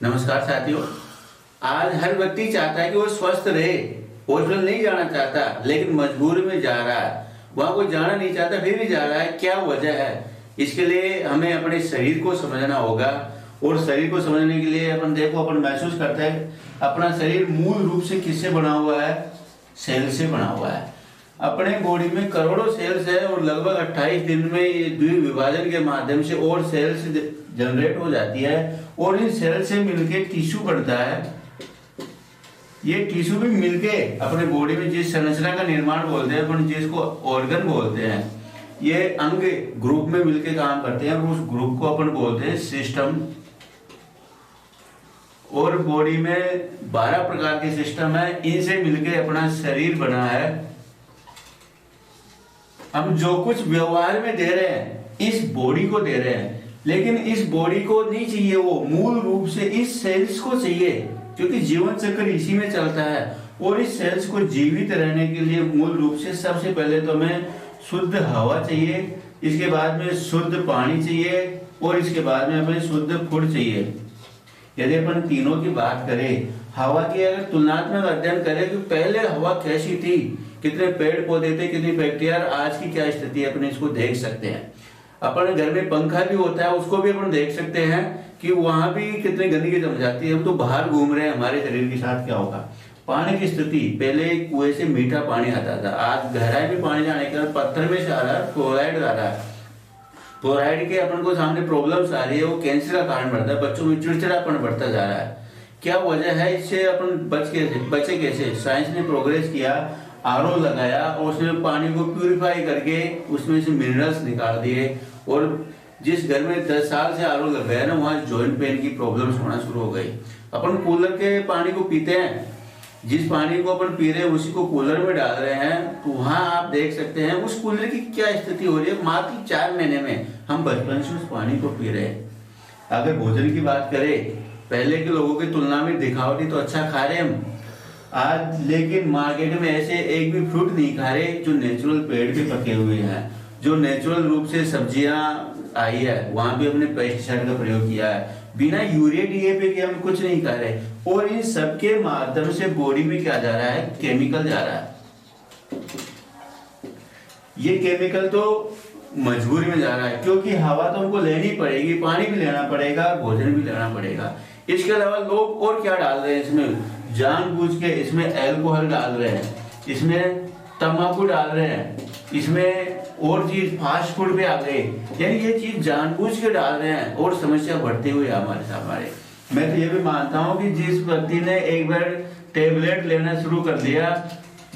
नमस्कार साथियों। आज हर व्यक्ति चाहता है कि वो स्वस्थ रहे। हॉस्पिटल नहीं जाना चाहता लेकिन मजबूरी में जा रहा है। वहां कोई जाना नहीं चाहता फिर भी जा रहा है। क्या वजह है? इसके लिए हमें अपने शरीर को समझना होगा। और शरीर को समझने के लिए अपन महसूस करते हैं अपना शरीर मूल रूप से किससे बना हुआ है? सेल से बना हुआ है। अपने बॉडी में करोड़ों सेल्स है और लगभग 28 दिन में ये द्विविभाजन के माध्यम से और सेल्स जनरेट हो जाती है और इन सेल से मिलके टिश्यू बनता है। ये टिश्यू भी मिलके अपने बॉडी में जिस संरचना का निर्माण बोलते हैं अपन, जिसको ऑर्गन बोलते हैं, ये अंग ग्रुप में मिलके काम करते हैं और उस ग्रुप को अपन बोलते हैं सिस्टम। और बॉडी में 12 प्रकार के सिस्टम है, इनसे मिलके अपना शरीर बना है। हम जो कुछ व्यवहार में दे रहे हैं इस बॉडी को दे रहे हैं, लेकिन इस बॉडी को नहीं चाहिए, वो मूल रूप से इस सेल्स को चाहिए, क्योंकि जीवन चक्र इसी में चलता है। और इस सेल्स को जीवित रहने के लिए मूल रूप से सबसे पहले तो हमें शुद्ध हवा चाहिए, इसके बाद में शुद्ध पानी चाहिए और इसके बाद में हमें शुद्ध फूड चाहिए। यदि अपन तीनों की बात करें, हवा की अगर तुलनात्मक अध्ययन करें तो पहले हवा कैसी थी, कितने पेड़ पौधे थे, कितनी फैक्ट्रियां, आज की क्या स्थिति है, अपन इसको देख सकते हैं। अपन घर में पंखा भी होता है, उसको भी अपन देख सकते हैं कि वहां भी कितनी गंदगी जम जाती है। हम तो बाहर घूम रहे हैं, हमारे शरीर के साथ क्या होगा? पानी की स्थिति, पहले कुएं से मीठा पानी आता था, आज गहराई में पानी जाने के बाद पत्थर में से आ रहा है, फ्लोराइड आ रहा है। फ्लोराइड के अपन को सामने प्रॉब्लम्स आ रही है, वो कैंसर का कारण बढ़ता है, बच्चों में चिड़चिड़ापन बढ़ता जा रहा है। क्या वजह है? इससे अपन बचे कैसे? साइंस ने प्रोग्रेस किया, आरओ लगाया और उसमें पानी को प्यूरिफाई करके उसमें से मिनरल्स निकाल दिए। और जिस घर में 10 साल से आरओ लग गया ना, वहाँ जॉइंट पेन की प्रॉब्लम्स होना शुरू हो गई। अपन कूलर के पानी को पीते हैं, जिस पानी को अपन पी रहे हैं उसी को कूलर में डाल रहे हैं, तो वहां आप देख सकते हैं उस कूलर की क्या स्थिति हो रही है। मात्र 4 महीने में हम बचपन से उस पानी को पी रहे हैं। अगर भोजन की बात करें, पहले के लोगों की तुलना में दिखावटी तो अच्छा खा रहे हम आज, लेकिन मार्केट में ऐसे एक भी फ्रूट नहीं खा रहे जो नेचुरल पेड़ पे पके हुए हैं, जो नेचुरल रूप से सब्जियां आई है, वहां भी हमने पेस्टिसाइड का प्रयोग किया है, बिना यूरिया डीएपी के हम कुछ नहीं कर रहे। और इन सबके माध्यम से बॉडी में क्या जा रहा है? केमिकल जा रहा है। ये केमिकल तो मजबूरी में जा रहा है, क्योंकि हवा तो हमको लेनी पड़ेगी, पानी भी लेना पड़ेगा, भोजन भी लेना पड़ेगा। इसके अलावा लोग और क्या डाल रहे हैं इसमें? जानबूझ के इसमें अल्कोहल डाल रहे हैं, इसमें तंबाकू डाल रहे हैं, इसमें और चीज फास्ट फूड पे आ गए, यानी ये चीज जानबूझ के डाल रहे हैं और समस्या बढ़ती हुई है हमारे। मैं तो ये भी मानता हूँ कि जिस व्यक्ति ने एक बार टेबलेट लेना शुरू कर दिया,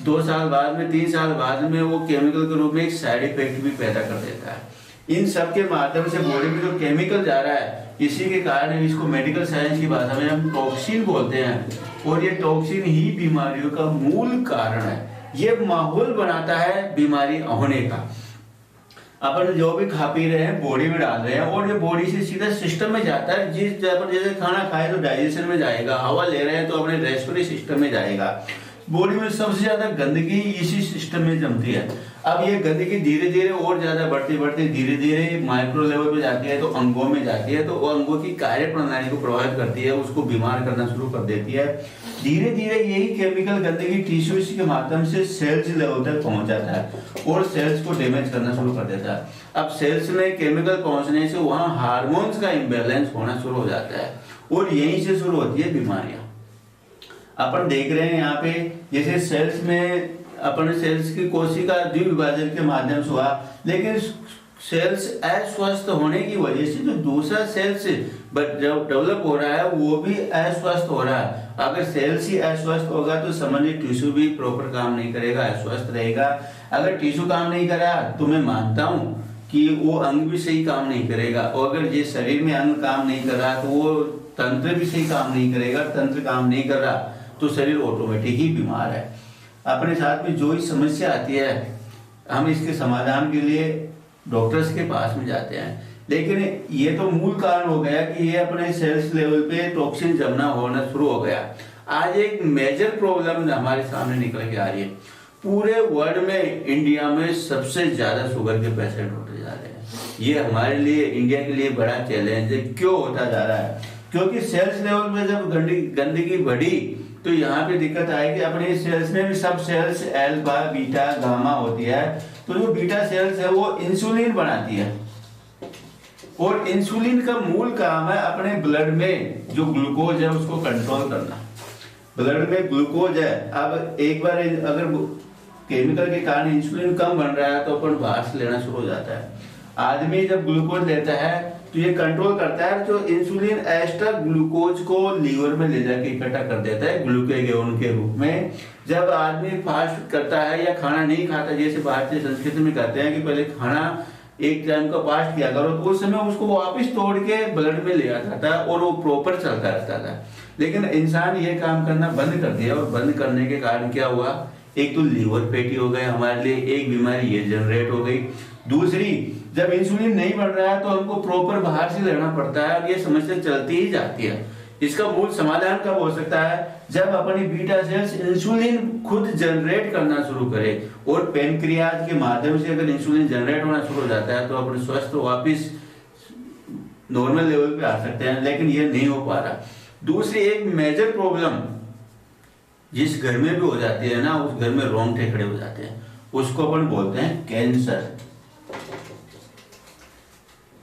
2 साल बाद में, 3 साल बाद में वो केमिकल के रूप में एक साइड इफेक्ट भी पैदा कर देता है। इन सब के माध्यम से बॉडी में जो केमिकल जा रहा है, इसी के कारण इसको मेडिकल साइंस की भाषा में हम टॉक्सिन बोलते हैं। और ये टॉक्सिन ही बीमारियों का मूल कारण है। ये माहौल बनाता है बीमारी होने का। अपन जो भी खा पी रहे हैं बॉडी में डाल रहे हैं और ये बॉडी से सीधा सिस्टम में जाता है। जिस पर जैसे खाना खाए तो डाइजेशन में जाएगा, हवा ले रहे हैं तो अपने रेस्पिरेटरी सिस्टम में जाएगा। बॉडी में सबसे ज्यादा गंदगी इसी सिस्टम में जमती है। अब ये गंदगी धीरे धीरे और ज्यादा बढ़ती धीरे धीरे माइक्रो लेवल पे जाती है, तो अंगों में जाती है, तो वो अंगों की कार्य प्रणाली को प्रभावित करती है, उसको बीमार करना शुरू कर देती है। धीरे धीरे यही केमिकल गंदगी टिश्यूज के माध्यम से सेल्स लेवल तक पहुंच जाता है और सेल्स को डैमेज करना शुरू कर देता है। अब सेल्स में केमिकल पहुंचने से वहां हार्मोन्स का इम्बैलेंस होना शुरू हो जाता है और यहीं से शुरू होती है बीमारियां। अपन देख रहे हैं यहाँ पे, जैसे सेल्स में अपन सेल्स की कोशिका द्विविभाजन के माध्यम से हुआ, लेकिन सेल्स अस्वस्थ होने की वजह से जो दूसरा सेल्स डेवलप हो रहा है वो भी अस्वस्थ हो रहा है। अगर सेल्स ही अस्वस्थ होगा तो समझिए टिश्यू भी प्रॉपर काम नहीं करेगा, अस्वस्थ रहेगा। अगर टिश्यू काम नहीं करा तो मैं मानता हूँ कि वो अंग भी सही काम नहीं करेगा, और अगर जिस शरीर में अंग काम नहीं कर रहा तो वो तंत्र भी सही काम नहीं करेगा। तंत्र काम नहीं कर रहा तो शरीर ऑटोमेटिक ही बीमार है। अपने साथ में जो ही समस्या आती है हम इसके समाधान के लिए डॉक्टर्स के पास में जाते हैं, लेकिन ये तो मूल कारण हो गया कि ये अपने सेल्स लेवल पे टॉक्सिन जमना होना शुरू हो गया। आज एक मेजर प्रॉब्लम हमारे सामने निकल के आ रही है। पूरे वर्ल्ड में इंडिया में सबसे ज्यादा शुगर के पेशेंट होते जा रहे हैं। ये हमारे लिए, इंडिया के लिए बड़ा चैलेंज है। क्यों होता जा रहा है? क्योंकि सेल्स लेवल पे जब गंदगी बढ़ी तो यहाँ पे दिक्कत आएगी। अपने सेल्स में भी सब सेल्स अल्फा बीटा गामा होती है, तो जो बीटा सेल्स है वो इंसुलिन बनाती है, और इंसुलिन का मूल काम है अपने ब्लड में जो ग्लूकोज है उसको कंट्रोल करना। ब्लड में ग्लूकोज है, अब एक बार अगर केमिकल के कारण इंसुलिन कम बन रहा है तो अपन बाहर से लेना शुरू हो जाता है। आदमी जब ग्लूकोज लेता है तो ये कंट्रोल करता है, जो इंसुलिन एक्स्ट्रा ग्लूकोज को लीवर में ले जाके इकट्ठा कर देता है ग्लूकेगोन के रूप में। जब आदमी फास्ट करता है या खाना नहीं खाता, जैसे भारतीय संस्कृति में कहते हैं कि पहले खाना एक टाइम का फास्ट किया करो, तो उस समय उसको वापस तोड़ के ब्लड में ले आता था और वो प्रॉपर चलता रहता था। लेकिन इंसान ये काम करना बंद कर दिया, और बंद करने के कारण क्या हुआ, एक तो लीवर फैटी हो गए हमारे लिए, एक बीमारी ये जनरेट हो गई। दूसरी, जब इंसुलिन नहीं बन रहा है तो हमको प्रॉपर बाहर से लेना पड़ता है, और ये समस्या चलती ही जाती है। इसका मूल समाधान कब हो सकता है, जब अपनी बीटा सेल्स इंसुलिन खुद जनरेट करना शुरू करे, और पेनक्रियाज के माध्यम से अगर इंसुलिन जनरेट होना शुरू हो जाता है तो अपने स्वस्थ वापिस नॉर्मल लेवल पे आ सकते हैं। लेकिन ये नहीं हो पा रहा। दूसरी एक मेजर प्रॉब्लम जिस घर में भी हो जाती है ना, उस घर में रोंगटे खड़े हो जाते हैं, उसको अपन बोलते हैं कैंसर।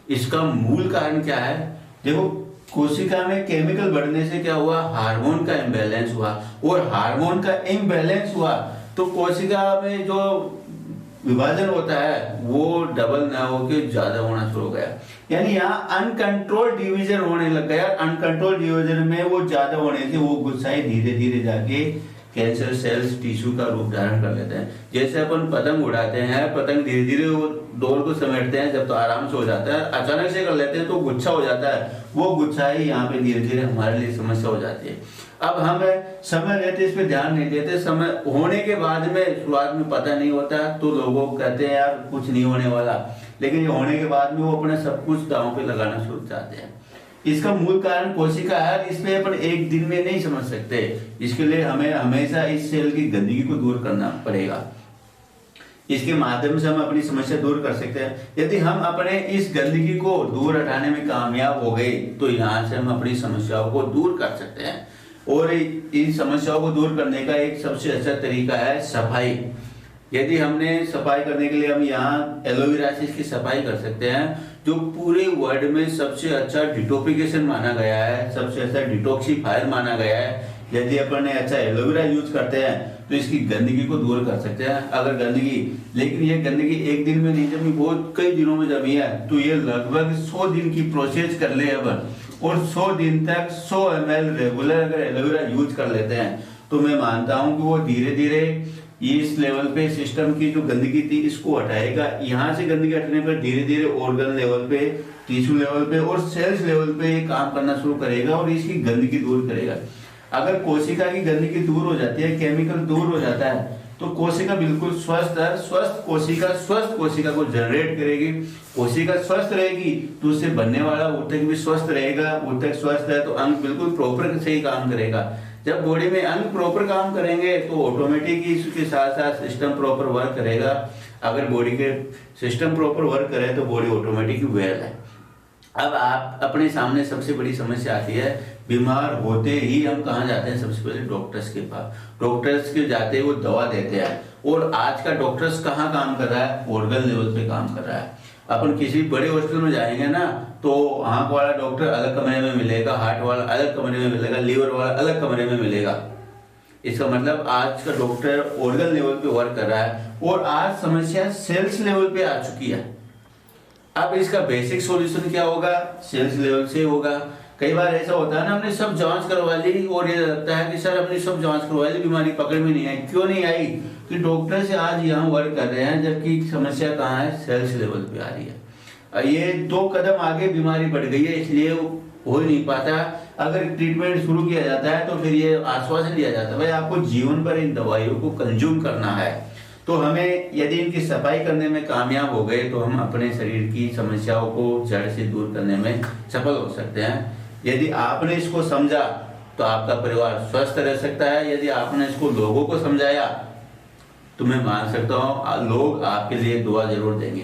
इसका मूल कारण क्या है, देखो कोशिका में केमिकल बढ़ने से क्या हुआ, हार्मोन का इम्बैलेंस हुआ, और हार्मोन का इम्बैलेंस हुआ तो कोशिका में जो विभाजन होता है वो डबल ना होके ज्यादा होना शुरू हो गया। यानी यहाँ अनकंट्रोल डिवीजन होने लग गया। अनकंट्रोल डिवीजन में वो ज्यादा होने से वो गुस्साई धीरे धीरे जाके कैंसर सेल्स टिश्यू का रूप धारण कर लेते हैं। जैसे अपन पतंग उड़ाते हैं, पतंग धीरे धीरे वो डोर को समेटते हैं, जब तो आराम से हो जाता है, अचानक से कर लेते हैं तो गुच्छा हो जाता है। वो गुच्छाई यहाँ पे धीरे धीरे हमारे लिए समस्या हो जाती है। अब हम समय रहते इस पे ध्यान नहीं देते, समय होने के बाद में शुरुआत में पता नहीं होता तो लोगों को कहते हैं यार कुछ नहीं होने वाला, लेकिन ये होने के बाद में वो अपने सब कुछ दांव पे लगाना शुरू करते हैं। इसका मूल कारण कोशिका है, इसमें अपन एक दिन में नहीं समझ सकते। इसके लिए हमें हमेशा इस सेल की गंदगी को दूर करना पड़ेगा। इसके माध्यम से हम अपनी समस्या दूर कर सकते हैं। यदि हम अपने इस गंदगी को दूर हटाने में कामयाब हो गए तो यहाँ से हम अपनी समस्याओं को दूर कर सकते हैं। और इन समस्याओं को दूर करने का एक सबसे अच्छा तरीका है सफाई। यदि हमने सफाई करने के लिए हम यहाँ एलोवेरा से इसकी सफाई कर सकते हैं, जो पूरे वर्ल्ड में सबसे अच्छा डिटॉक्सिफिकेशन माना गया है, सबसे अच्छा डिटॉक्सिफायर माना गया है। यदि अपन ने अच्छा एलोवेरा यूज करते हैं तो इसकी गंदगी को दूर कर सकते हैं। अगर गंदगी, लेकिन ये गंदगी एक दिन में नहीं जमी, बहुत कई दिनों में जमी है, तो ये लगभग 100 दिन की प्रोसेस कर ले अपन, और 100 दिन तक 100 ml रेगुलर अगर एलोवेरा यूज कर लेते हैं तो मैं मानता हूं कि वो धीरे धीरे इस लेवल पे सिस्टम की जो गंदगी थी इसको हटाएगा। यहाँ से गंदगी हटने पर धीरे धीरे ऑर्गन लेवल पे, टिश्यू लेवल पे और सेल्स लेवल पे काम करना शुरू करेगा और इसकी गंदगी दूर करेगा। अगर कोशिका की गंदगी दूर हो जाती है, केमिकल दूर हो जाता है, तो कोशिका बिल्कुल स्वस्थ है। स्वस्थ कोशिका को जनरेट करेगी। कोशिका स्वस्थ रहेगी तो उससे बनने वाला ऊतक भी स्वस्थ रहेगा। ऊतक स्वस्थ है तो अंग बिल्कुल प्रॉपर से ही काम करेगा। जब बॉडी में अंग प्रॉपर काम करेंगे तो ऑटोमेटिक इसके साथ साथ सिस्टम प्रॉपर वर्क करेगा। अगर बॉडी के सिस्टम प्रॉपर वर्क करे तो बॉडी ऑटोमेटिक वेल है। अब आप अपने सामने सबसे बड़ी समस्या आती है, बीमार होते ही हम कहाँ जाते हैं, सबसे पहले डॉक्टर्स के पास। डॉक्टर्स के जाते वो दवा देते हैं, और आज का डॉक्टर्स कहाँ काम कर रहा है, ऑर्गन लेवल पे काम कर रहा है। अपन किसी बड़े हॉस्पिटल में जाएंगे ना तो आंख वाला डॉक्टर अलग कमरे में मिलेगा, हार्ट वाला अलग कमरे में मिलेगा, लीवर वाला अलग कमरे में मिलेगा। इसका मतलब आज का डॉक्टर ऑर्गन लेवल पे वर्क कर रहा है, और आज समस्या सेल्स लेवल पे आ चुकी है। अब इसका बेसिक सॉल्यूशन क्या होगा, सेल्स लेवल से होगा। कई बार ऐसा होता है ना, हमने सब जांच करवा ली और ये लगता है कि सर हमने सब जांच करवा ली, बीमारी पकड़ में नहीं आई। क्यों नहीं आई, कि डॉक्टर से आज यहाँ वर्क कर रहे हैं, जबकि समस्या कहाँ है, सेल्स लेवल पे आ रही है। ये 2 कदम आगे बीमारी बढ़ गई है, इसलिए हो ही नहीं पाता। अगर ट्रीटमेंट शुरू किया जाता है तो फिर ये आश्वासन दिया जाता है भाई आपको जीवन भर इन दवाइयों को कंज्यूम करना है। तो हमें यदि इनकी सफाई करने में कामयाब हो गए तो हम अपने शरीर की समस्याओं को जड़ से दूर करने में सफल हो सकते हैं। यदि आपने इसको समझा तो आपका परिवार स्वस्थ रह सकता है। यदि आपने इसको लोगों को समझाया तो मैं मान सकता हूँ लोग आपके लिए दुआ जरूर देंगे।